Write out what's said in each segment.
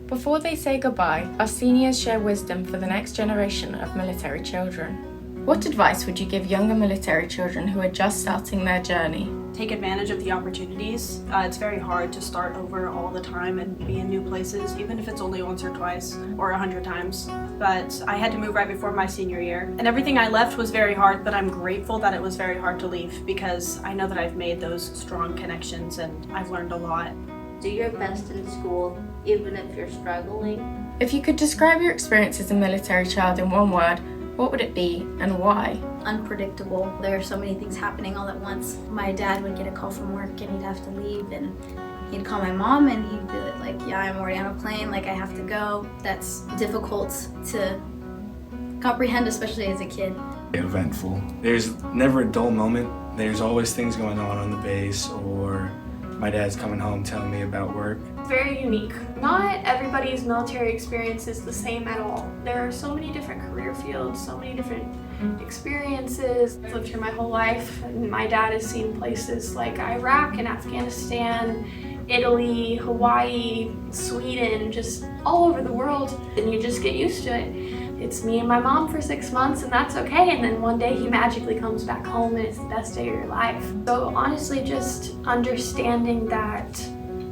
Before they say goodbye, our seniors share wisdom for the next generation of military children. What advice would you give younger military children who are just starting their journey? Take advantage of the opportunities. It's very hard to start over all the time and be in new places, even if it's only once or twice or 100 times. But I had to move right before my senior year, and everything I left was very hard, but I'm grateful that it was very hard to leave because I know that I've made those strong connections and I've learned a lot. Do your best in school, even if you're struggling. If you could describe your experience as a military child in one word, what would it be and why? Unpredictable. There are so many things happening all at once. My dad would get a call from work and he'd have to leave, and he'd call my mom and he'd be like, yeah, I'm already on a plane, like I have to go. That's difficult to comprehend, especially as a kid. Eventful. There's never a dull moment. There's always things going on the base, or my dad's coming home telling me about work. Very unique. Not everybody's military experience is the same at all. There are so many different career fields, so many different experiences. I've lived here my whole life, and my dad has seen places like Iraq and Afghanistan, Italy, Hawaii, Sweden, just all over the world, and you just get used to it. It's me and my mom for 6 months, and that's okay, and then one day he magically comes back home and it's the best day of your life. So honestly, just understanding that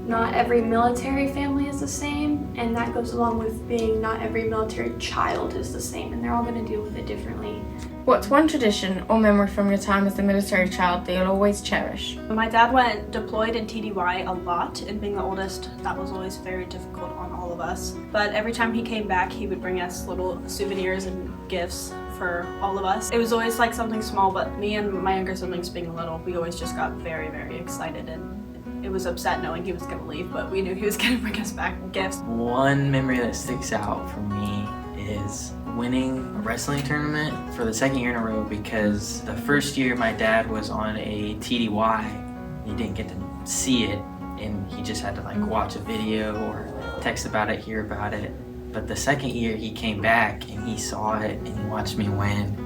not every military family is the same, and that goes along with being not every military child is the same, and they're all going to deal with it differently. What's one tradition or memory from your time as a military child that you'll always cherish? My dad went deployed in TDY a lot, and being the oldest, that was always very difficult on all of us. But every time he came back, he would bring us little souvenirs and gifts for all of us. It was always like something small, but me and my younger siblings being little, we always just got very, very excited, and it was upset knowing he was going to leave, but we knew he was going to bring us back gifts. One memory that sticks out for me is winning a wrestling tournament for the second year in a row, because the first year my dad was on a TDY, he didn't get to see it, and he just had to like watch a video or text about it, hear about it. But the second year he came back and he saw it and he watched me win,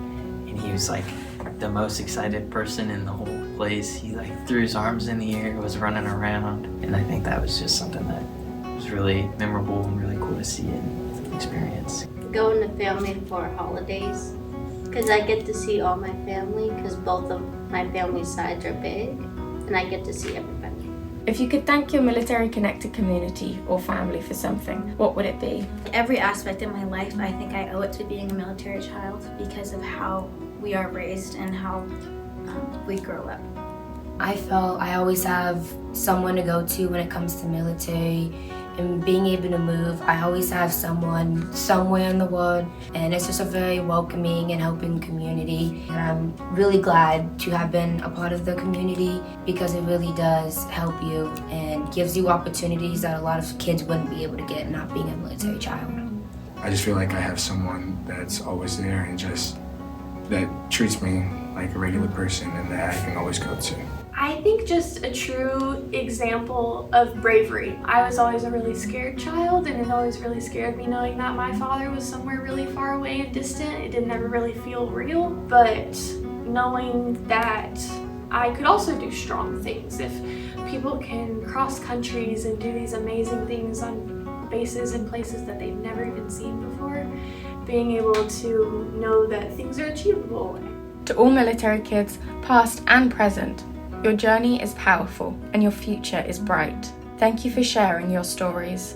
and he was like the most excited person in the whole place. He like threw his arms in the air, was running around, and I think that was just something that was really memorable and really cool to see and experience. Going to family for holidays, because I get to see all my family, because both of my family sides are big, and I get to see everybody. If you could thank your military-connected community or family for something, what would it be? Every aspect of my life, I think I owe it to being a military child because of how we are raised and how we grow up. I felt I always have someone to go to when it comes to military, and being able to move, I always have someone somewhere in the world, and it's just a very welcoming and helping community. And I'm really glad to have been a part of the community because it really does help you and gives you opportunities that a lot of kids wouldn't be able to get not being a military child. I just feel like I have someone that's always there and just that treats me like a regular person and that I can always go to. I think just a true example of bravery. I was always a really scared child, and it always really scared me knowing that my father was somewhere really far away and distant. It didn't ever really feel real, but knowing that I could also do strong things. If people can cross countries and do these amazing things on bases and places that they've never even seen before, being able to know that things are achievable. To all military kids, past and present, your journey is powerful and your future is bright. Thank you for sharing your stories.